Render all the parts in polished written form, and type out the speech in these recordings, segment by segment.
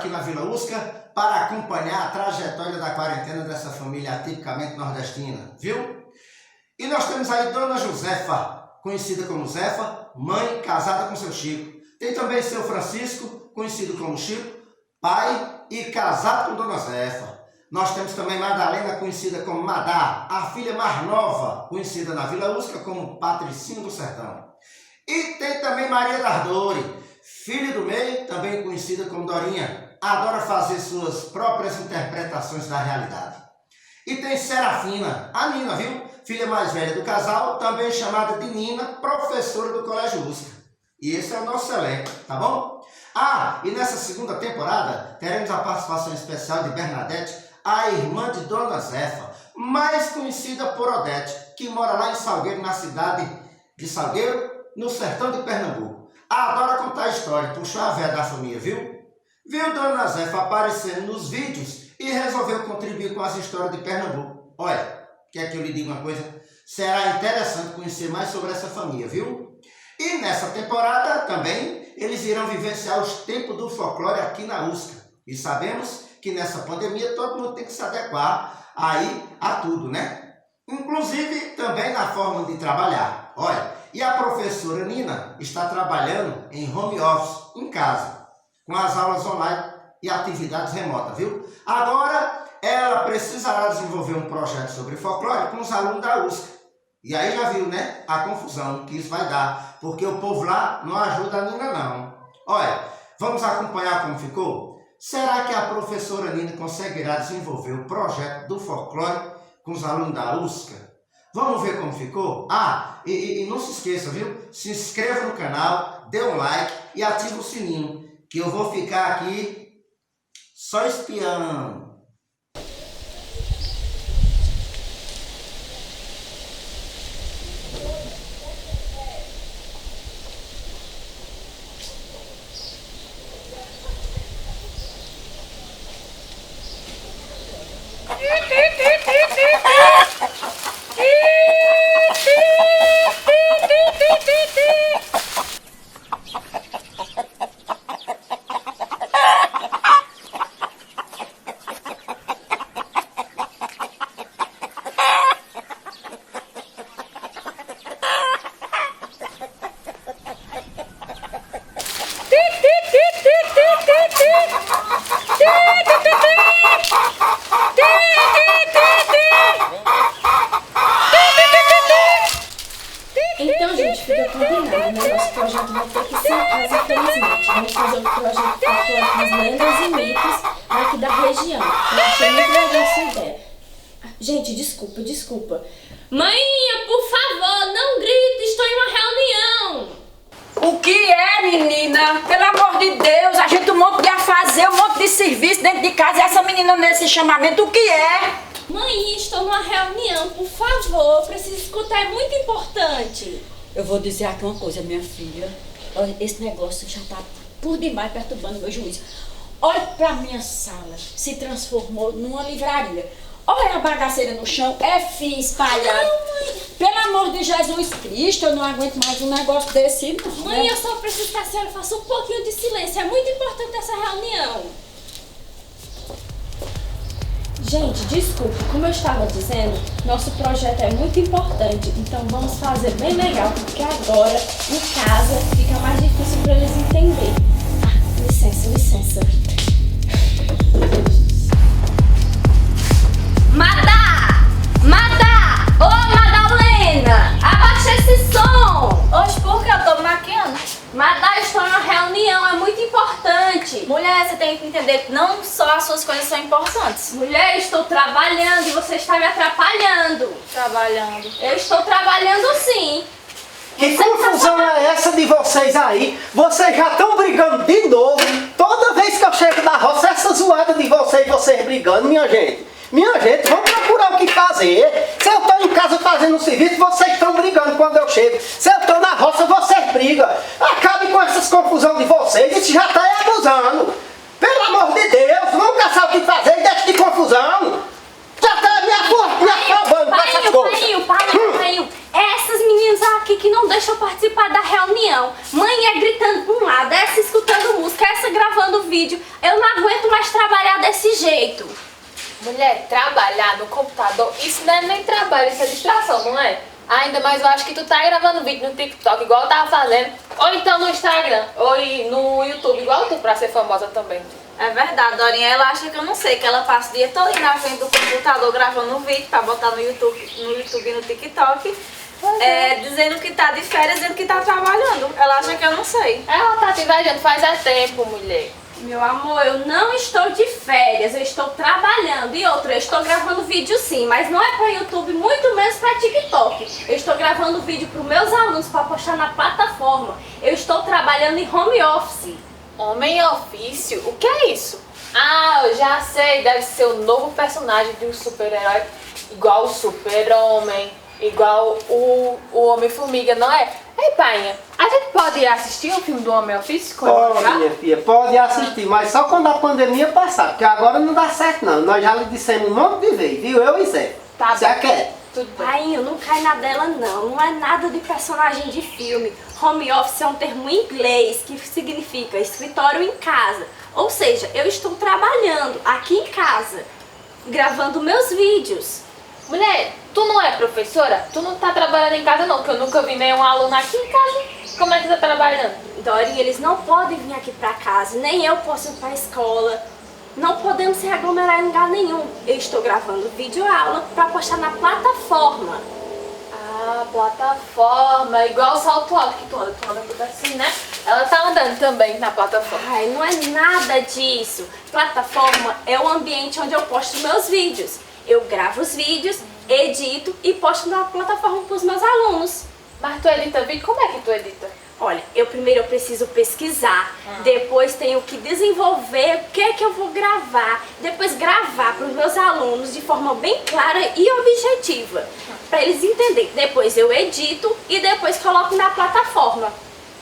aqui na Vila Usca para acompanhar a trajetória da quarentena dessa família tipicamente nordestina, viu? E nós temos aí Dona Josefa, conhecida como Zefa, mãe casada com seu Chico. Tem também seu Francisco, conhecido como Chico, pai e casado com Dona Zefa. Nós temos também Madalena, conhecida como Madá, a filha mais nova, conhecida na Vila Usca como Patricinho do Sertão. E tem também Maria Dardori, filha do meio, também conhecida como Dorinha, adora fazer suas próprias interpretações da realidade. E tem Serafina, a Nina, viu? Filha mais velha do casal, também chamada de Nina, professora do Colégio Usca. E esse é o nosso elenco, tá bom? Ah, e nessa segunda temporada teremos a participação especial de Bernadette, a irmã de Dona Zefa, mais conhecida por Odete, que mora lá em Salgueiro, na cidade de Salgueiro, no sertão de Pernambuco. Adora contar história, puxou a véia da família, viu? Viu Dona Zefa aparecendo nos vídeos e resolveu contribuir com as histórias de Pernambuco. Olha, quer que eu lhe diga uma coisa? Será interessante conhecer mais sobre essa família, viu? E nessa temporada também eles irão vivenciar os tempos do folclore aqui na Usca. E sabemos que nessa pandemia todo mundo tem que se adequar aí a tudo, né? Inclusive também na forma de trabalhar. Olha, e a professora Nina está trabalhando em home office, em casa, com as aulas online e atividades remotas, viu? Agora ela precisará desenvolver um projeto sobre folclore com os alunos da Usca. E aí já viu, né, a confusão que isso vai dar, porque o povo lá não ajuda a Nina não. Olha, vamos acompanhar como ficou? Será que a professora Nina conseguirá desenvolver o projeto do folclore com os alunos da Usca? Vamos ver como ficou? Ah, e não se esqueça, viu? Se inscreva no canal, dê um like e ative o sininho, que eu vou ficar aqui só espiando. Então, gente, fica combinado, né? Nosso projeto vai ter que ser as infelizmente. Vamos fazer um projeto folclore com as lendas e mitos aqui da região. Eu achei muito legal essa ideia. Gente, desculpa. Maninha, por favor, não grite, estou em uma reunião. O que é, menina? Pelo amor de Deus, a gente um monte de a fazer, um monte de serviço dentro de casa e essa menina nesse chamamento, o que é? Mãe, estou numa reunião, por favor, preciso escutar, é muito importante. Eu vou dizer aqui uma coisa, minha filha. Olha, esse negócio já tá por demais perturbando meu juízo. Olha pra minha sala, se transformou numa livraria. Olha a bagaceira no chão, é fio espalhado. Não, mãe. Pelo amor de Jesus Cristo, eu não aguento mais um negócio desse, não. Mãe, né? eu só preciso que a senhora faça um pouquinho de silêncio, é muito importante essa reunião. Gente, desculpa, como eu estava dizendo, nosso projeto é muito importante, então vamos fazer bem legal, porque agora, em casa, fica mais difícil para eles entenderem. Ah, licença. Ô, Madalena, abaixa esse som. Hoje, por que eu tô maquiando? Madá, estou numa reunião, é muito importante. Mulher, você tem que entender que não só as suas coisas são importantes. Mulher, estou trabalhando e você está me atrapalhando. Trabalhando. Eu estou trabalhando sim. Que confusão é essa de vocês aí? Vocês já estão brigando de novo. Toda vez que eu chego na roça, essa zoada de vocês brigando, minha gente. Minha gente, vamos procurar o que fazer. Se eu estou em casa fazendo um serviço, vocês estão brigando quando eu chego. Se eu estou na roça, vocês brigam. Acabe com essas confusões de vocês, isso já está abusando. Pelo amor de Deus, vamos caçar o que fazer e deixa de confusão. Já está me afobando com essas coisas. Painho, essas meninas aqui que não deixam participar da reunião. Mãe é gritando para um lado, essa escutando música, essa gravando vídeo. Eu não aguento mais trabalhar desse jeito. Mulher, trabalhar no computador, isso não é nem trabalho, isso é distração, não é? Ainda mais eu acho que tu tá gravando vídeo no TikTok igual eu tava fazendo, ou então no Instagram, ou no YouTube igual tu, pra ser famosa também. É verdade, Dorinha. Ela acha que eu não sei, que ela passa o dia todo na frente do computador gravando um vídeo pra botar no YouTube e no TikTok. Dizendo que tá de férias, dizendo que tá trabalhando. Ela acha que eu não sei. Ela tá te invejando faz tempo, mulher. Meu amor, eu não estou de férias, eu estou trabalhando. E outra, eu estou gravando vídeo sim, mas não é para YouTube, muito menos para TikTok. Eu estou gravando vídeo para os meus alunos para postar na plataforma. Eu estou trabalhando em home office. Homem ofício? O que é isso? Ah, eu já sei, deve ser o novo personagem de um super-herói, igual o Super-Homem, igual o Homem-Formiga, não é? Ei, painha, a gente pode assistir o filme do Homem Ofício? Pode, minha filha, pode assistir, mas só quando a pandemia passar, porque agora não dá certo não. Nós já lhe dissemos um monte de vezes, viu? Eu e Zé. Tá Você quer? Tudo bem. Painho, não cai na dela não, não é nada de personagem de filme. Home office é um termo em inglês que significa escritório em casa. Ou seja, eu estou trabalhando aqui em casa, gravando meus vídeos. Mulher, tu não é professora? Tu não tá trabalhando em casa não, que eu nunca vi nenhum aluno aqui em casa. Como é que tá trabalhando? Dorinha, eles não podem vir aqui pra casa, nem eu posso ir pra escola. Não podemos se aglomerar em lugar nenhum. Eu estou gravando vídeo-aula pra postar na plataforma. Ah, plataforma, igual o salto alto que tu anda tudo assim, né? Ela tá andando também na plataforma. Ai, não é nada disso. Plataforma é o ambiente onde eu posto meus vídeos. Eu gravo os vídeos, edito e posto na plataforma para os meus alunos. Mas tu edita vídeo? Como é que tu edita? Olha, primeiro eu preciso pesquisar, depois tenho que desenvolver o que é que eu vou gravar, depois gravar para os meus alunos de forma bem clara e objetiva, para eles entenderem. Depois eu edito e depois coloco na plataforma.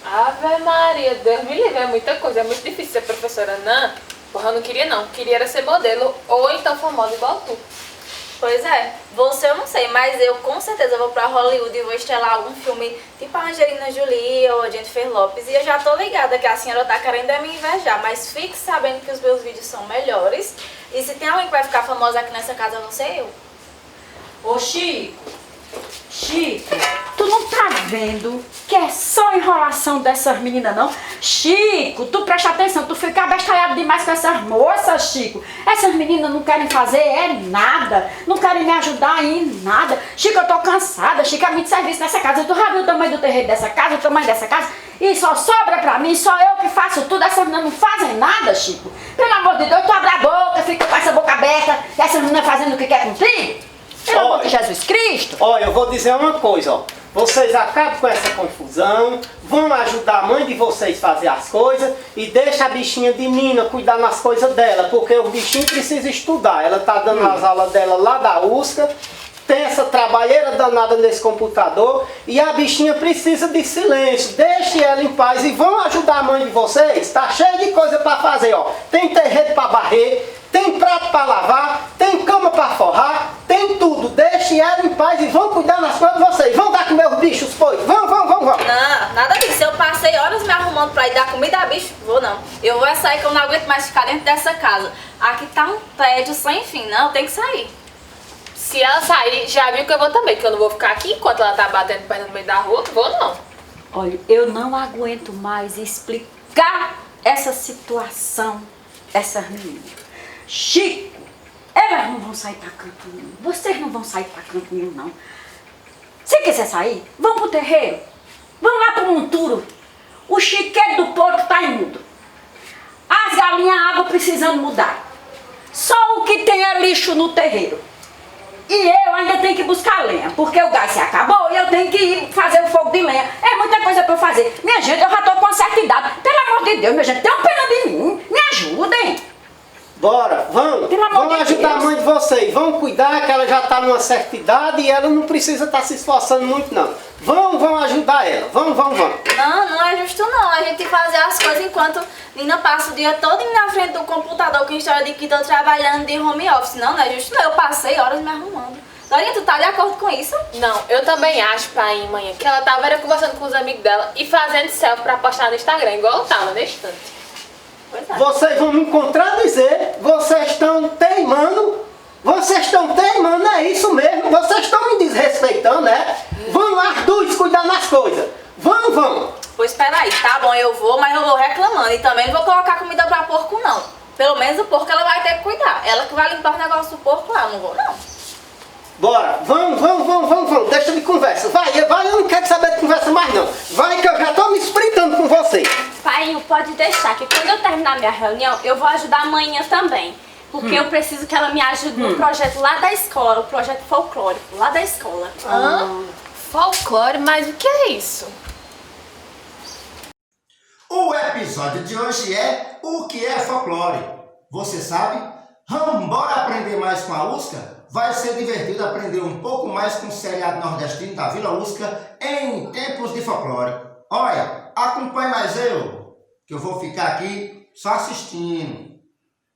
Ave Maria, Deus me livre, é muita coisa, é muito difícil ser professora, não? Porra, eu não queria não, queria era ser modelo ou então famosa igual tu. Pois é, você eu não sei, mas eu com certeza vou pra Hollywood e vou estrelar algum filme tipo a Angelina Jolie ou a Jennifer Lopez. E eu já tô ligada que a senhora tá querendo me invejar, mas fique sabendo que os meus vídeos são melhores. E se tem alguém que vai ficar famosa aqui nessa casa, não sei eu. Ô Chico, tu não tá vendo que é só enrolação dessas meninas não? Chico, tu presta atenção, tu fica abestalhado demais com essas moças, Chico. Essas meninas não querem fazer nada, não querem me ajudar em nada. Chico, eu tô cansada, Chico, é muito serviço nessa casa. Tu já viu o tamanho do terreiro dessa casa, o tamanho dessa casa? E só sobra pra mim, só eu que faço tudo. Essas meninas não fazem nada, Chico. Pelo amor de Deus, tu abre a boca, fica com essa boca aberta, e essas meninas fazendo o que quer contigo? Pelo amor de Jesus Cristo. Olha, eu vou dizer uma coisa, ó. Vocês acabam com essa confusão, vão ajudar a mãe de vocês a fazer as coisas e deixa a bichinha de Nina cuidar nas coisas dela, porque o bichinho precisa estudar. Ela tá dando as aulas dela lá da USCA, tem essa trabalheira danada nesse computador e a bichinha precisa de silêncio. Deixe ela em paz e vão ajudar a mãe de vocês. Tá cheio de coisa para fazer, ó. Tem terreiro para varrer, tem prato para lavar, tem cama para forrar, tem tudo. Deixe ela em paz e vão cuidar nas coisas de vocês. Vão dar com meus bichos, pois. Vão. Não, nada disso. Eu passei horas me arrumando pra ir dar comida a bicho. Vou não. Eu vou sair que eu não aguento mais ficar dentro dessa casa. Aqui tá um prédio sem fim. Não, tem que sair. Se ela sair, já viu que eu vou também, que eu não vou ficar aqui enquanto ela tá batendo perna no meio da rua, vou não. Olha, eu não aguento mais explicar essa situação dessas meninas. Chico, elas não vão sair pra canto nenhum. Vocês não vão sair pra canto nenhum, não. Se quiser sair, vão pro terreiro. Vão lá pro monturo. O chiqueiro do porco tá imundo. As galinhas, a água precisando mudar. Só o que tem é lixo no terreiro. E eu ainda tenho que buscar lenha, porque o gás se acabou e eu tenho que ir fazer o fogo de lenha. É muita coisa pra eu fazer. Minha gente, eu já tô com uma certa idade. Pelo amor de Deus, minha gente, tenham pena de mim. Me ajudem. Bora, vão ajudar a mãe de vocês, vão cuidar que ela já está numa certa idade e ela não precisa estar se esforçando muito não. Vão ajudar ela, vão. Não é justo não, a gente fazer as coisas enquanto Nina passa o dia todo na frente do computador com história de que tô trabalhando de home office. Não é justo não, eu passei horas me arrumando. Dorinha, tu tá de acordo com isso? Não, eu também acho, pai e mãe, que ela tava conversando com os amigos dela e fazendo selfie pra postar no Instagram, igual eu tava nesse instante. Pois é. Vocês vão me contradizer, vocês estão teimando, é isso mesmo, vocês estão me desrespeitando, né? Vão lá, dois, cuidar das coisas. Vão. Pois peraí, tá bom, eu vou, mas eu vou reclamando. E também não vou colocar comida pra porco, não. Pelo menos o porco ela vai ter que cuidar. Ela que vai limpar o negócio do porco lá, não vou não. Bora, vão, deixa de conversa. Vai, eu não quero saber de conversa mais não. Vai que eu já tô me espritando com você. Pai, pode deixar que quando eu terminar minha reunião, eu vou ajudar amanhã também. Porque eu preciso que ela me ajude no projeto lá da escola, o projeto folclórico, lá da escola. Folclore, mas o que é isso? O episódio de hoje é o que é folclore. Você sabe? Bora aprender mais com a USCA? Vai ser divertido aprender um pouco mais com o seriado nordestino da Vila USCA em tempos de folclore. Olha, acompanhe mais eu, que eu vou ficar aqui só assistindo.